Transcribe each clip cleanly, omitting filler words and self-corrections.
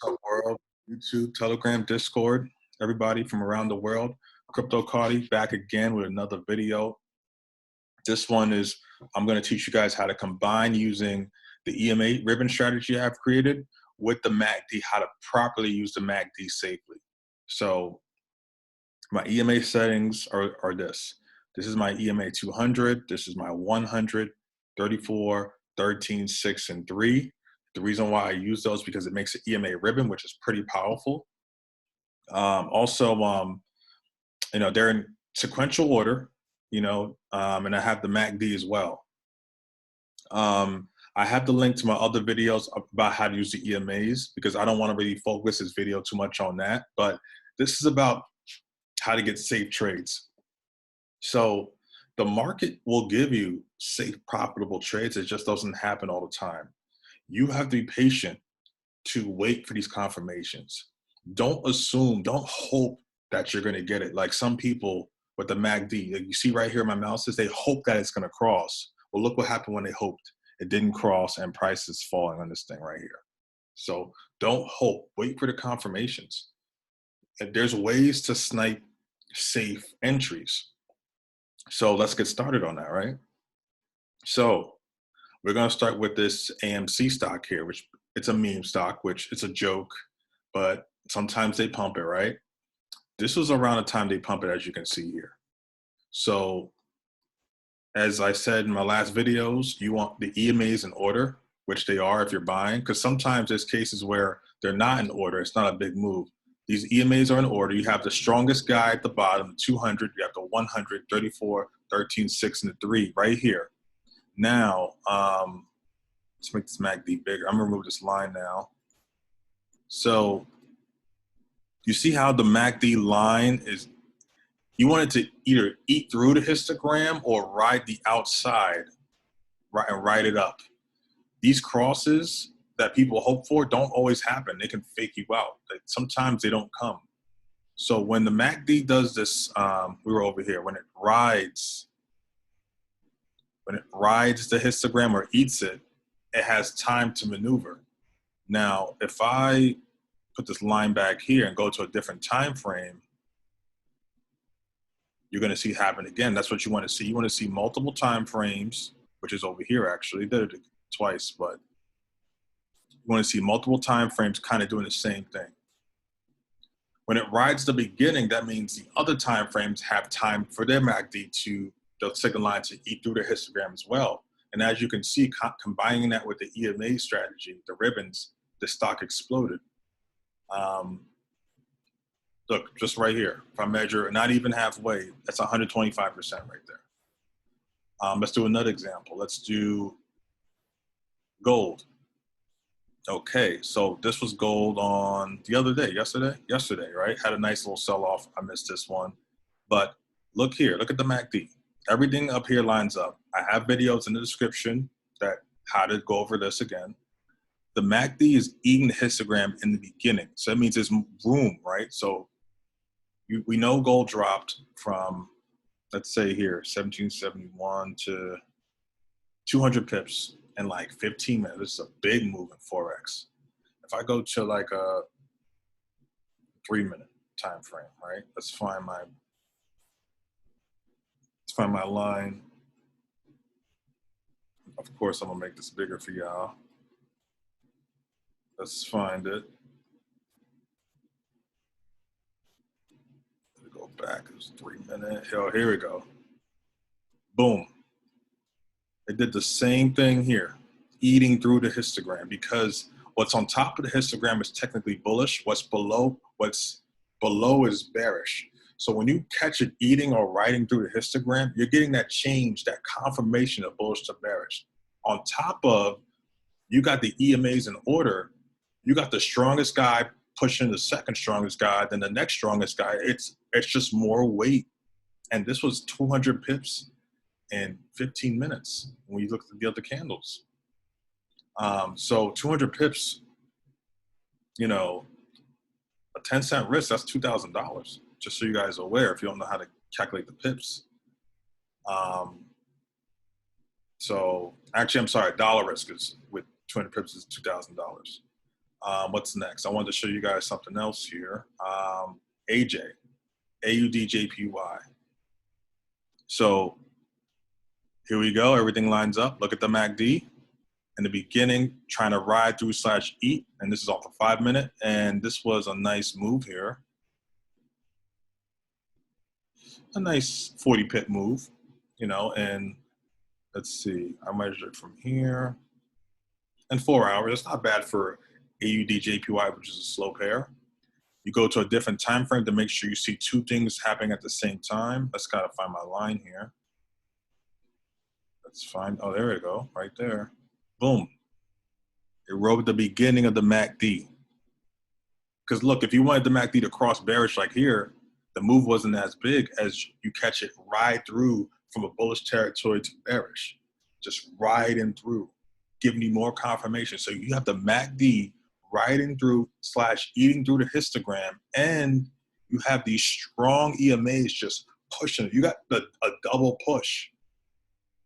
What's up, world? YouTube, Telegram, Discord, everybody from around the world. Crypto Cardi back again with another video. This one is, I'm going to teach you guys how to combine using the EMA ribbon strategy I've created with the MACD, how to properly use the MACD safely. So my EMA settings are this. This is my EMA 200. This is my 100, 34, 13, 6, and 3. The reason why I use those because it makes an EMA ribbon, which is pretty powerful. They're in sequential order, and I have the MACD as well. I have the link to my other videos about how to use the EMAs because I don't want to really focus this video too much on that. But this is about how to get safe trades. So the market will give you safe, profitable trades. It just doesn't happen all the time. You have to be patient to wait for these confirmations. Don't assume, don't hope that you're going to get it. Like some people with the MACD, like you see right here, my mouse says they hope that it's going to cross. Well, look what happened when they hoped. It didn't cross and price is falling on this thing right here. So don't hope, wait for the confirmations. And there's ways to snipe safe entries. So let's get started on that, right? So we're going to start with this AMC stock here, which it's a meme stock, which it's a joke, but sometimes they pump it, right? This was around the time they pump it, as you can see here. So as I said in my last videos, you want the EMAs in order, which they are if you're buying, because sometimes there's cases where they're not in order. It's not a big move. These EMAs are in order. You have the strongest guy at the bottom, 200. You have the 100, 34, 13, 6, and the 3 right here. Now, let's make this MACD bigger. I'm gonna remove this line now. So you see how the MACD line is, you want it to either eat through the histogram or ride the outside, right, and ride it up. These crosses that people hope for don't always happen. They can fake you out. Sometimes they don't come. So when the MACD does this, we were over here, when it rides the histogram or eats it, it has time to maneuver. Now, if I put this line back here and go to a different time frame, you're going to see it happen again. That's what you want to see. You want to see multiple time frames, which is over here actually. Did it twice, but you want to see multiple time frames kind of doing the same thing. When it rides the beginning, that means the other time frames have time for their MACD to, the second line, to eat through their histogram as well. And as you can see, combining that with the EMA strategy, the ribbons, the stock exploded. Look, just right here, if I measure not even halfway, that's 125% right there. Let's do another example. Let's do gold. Okay, so this was gold on the other day, yesterday, right? Had a nice little sell-off. I missed this one. But look here, look at the MACD. Everything up here lines up. I have videos in the description that how to go over this again. The MACD is eating the histogram in the beginning. So that means there's room, right? So we know gold dropped from, let's say here, 1771 to 200 pips in like 15 minutes. This is a big move in Forex. If I go to like a 3-minute time frame, right? Let's find my line. Of course, I'm gonna make this bigger for y'all. Let's find it. Go back, it was 3 minutes. Here we go. Boom. It did the same thing here, eating through the histogram, because what's on top of the histogram is technically bullish. What's below is bearish. So when you catch it eating or riding through the histogram, you're getting that change, that confirmation of bullish to bearish. On top of, you got the EMAs in order, you got the strongest guy pushing the second strongest guy, then the next strongest guy. It's just more weight. And this was 200 pips in 15 minutes when you look at the other candles. So 200 pips, a 10-cent risk, that's $2,000. Just so you guys are aware, if you don't know how to calculate the pips. So actually, I'm sorry, dollar risk is with 200 pips is $2,000. What's next? I wanted to show you guys something else here. AJ, AUDJPY. So here we go. Everything lines up. Look at the MACD. In the beginning, trying to ride through / eat, and this is off a 5-minute, and this was a nice move here. A nice 40 pip move, you know, and let's see, I measured from here. And 4 hours, it's not bad for AUDJPY, which is a slow pair. You go to a different time frame to make sure you see two things happening at the same time. Let's kind of find my line here. Let's find, oh, there we go, right there. Boom. It rode the beginning of the MACD. Because look, if you wanted the MACD to cross bearish like here, the move wasn't as big as you catch it ride through from a bullish territory to bearish. Just riding through, giving you more confirmation. So you have the MACD riding through / eating through the histogram, and you have these strong EMAs just pushing it. You got a double push,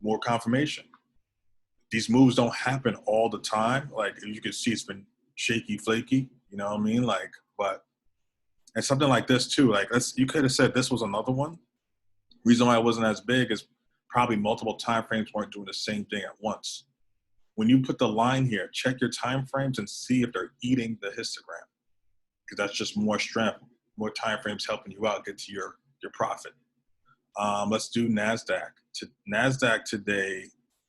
more confirmation. These moves don't happen all the time. Like you can see, it's been shaky, flaky. You know what I mean? Like, but and something like this too. Like, you could have said this was another one. Reason why it wasn't as big is probably multiple time frames weren't doing the same thing at once. When you put the line here, check your time frames and see if they're eating the histogram, because that's just more strength, more time frames helping you out get to your profit. Let's do NASDAQ. NASDAQ today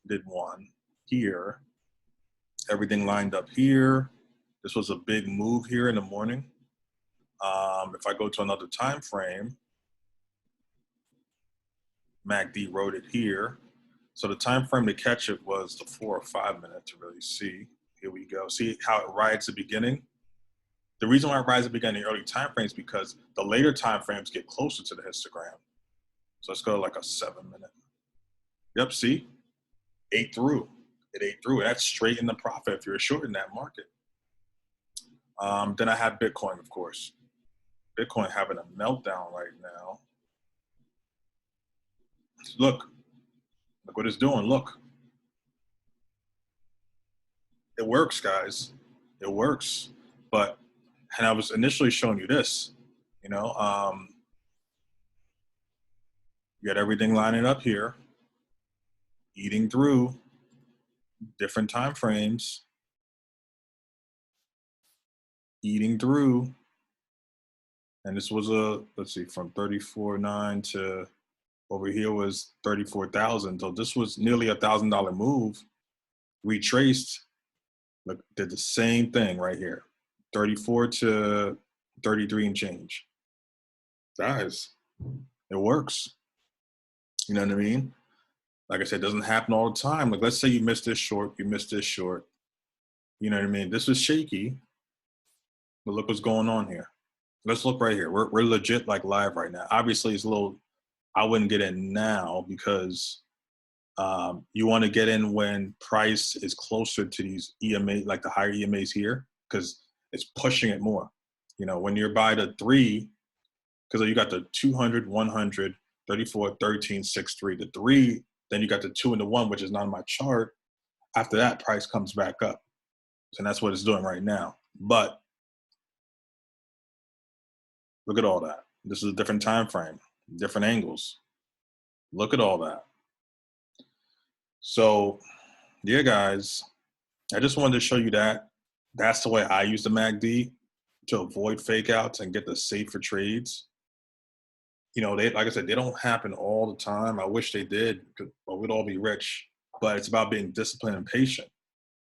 did one here. Everything lined up here. This was a big move here in the morning. If I go to another time frame, MACD wrote it here. So the time frame to catch it was the 4 or 5 minute to really see. Here we go. See how it rides the beginning? The reason why it rides the beginning early time frames is because the later time frames get closer to the histogram. So let's go to like a 7-minute. Yep, see? Ate through. It ate through. That's straight in the profit if you're short in that market. Then I have Bitcoin, of course. Bitcoin having a meltdown right now. Look what it's doing. Look. It works, guys. It works. But, and I was initially showing you this, you know, you got everything lining up here, eating through different time frames, eating through. And this was let's see, from 34.9 to over here was 34,000. So this was nearly $1,000 move. Retraced, look, did the same thing right here. 34 to 33 and change. Guys, it works. You know what I mean? Like I said, it doesn't happen all the time. Like, let's say you missed this short, you missed this short. You know what I mean? This was shaky, but look what's going on here. Let's look right here. We're legit like live right now. Obviously, it's a little, I wouldn't get in now because you want to get in when price is closer to these EMA, like the higher EMAs here, because it's pushing it more. You know, when you're by the 3, because you got the 200, 100, 34, 13, 6, 3, the 3, then you got the 2 and the 1, which is not on my chart. After that, price comes back up. And that's what it's doing right now. But look at all that. This is a different time frame, different angles. Look at all that. So, yeah, guys, I just wanted to show you that. That's the way I use the MACD to avoid fake outs and get the safer trades. You know, like I said, they don't happen all the time. I wish they did, but we'd all be rich. But it's about being disciplined and patient.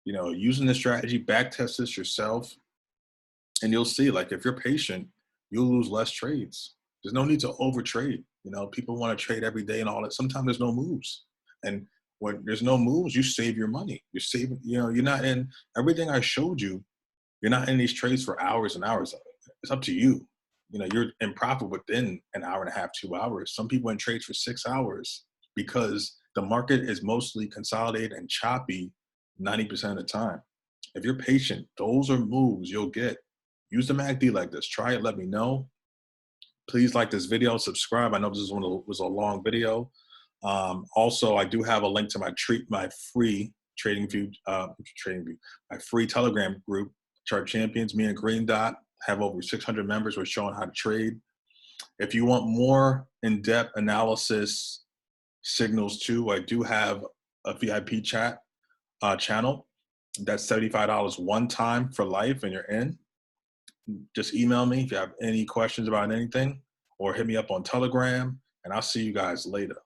You know, using the strategy, back test this yourself, and you'll see, like, if you're patient, you'll lose less trades. There's no need to over trade. You know, people want to trade every day and all that. Sometimes there's no moves. And when there's no moves, you save your money. You're saving, you know, you're not in everything I showed you. You're not in these trades for hours and hours. It's up to you. You know, you're in profit within an hour and a half, 2 hours. Some people in trades for 6 hours because the market is mostly consolidated and choppy 90% of the time. If you're patient, those are moves you'll get. Use the MACD like this. Try it. Let me know. Please like this video. Subscribe. I know this was a long video. Also, I do have a link to my free TradingView, my free Telegram group. Chart Champions. Me and Green Dot have over 600 members. We're showing how to trade. If you want more in-depth analysis signals too, I do have a VIP chat channel. That's $75 one time for life, and you're in. Just email me if you have any questions about anything, or hit me up on Telegram, and I'll see you guys later.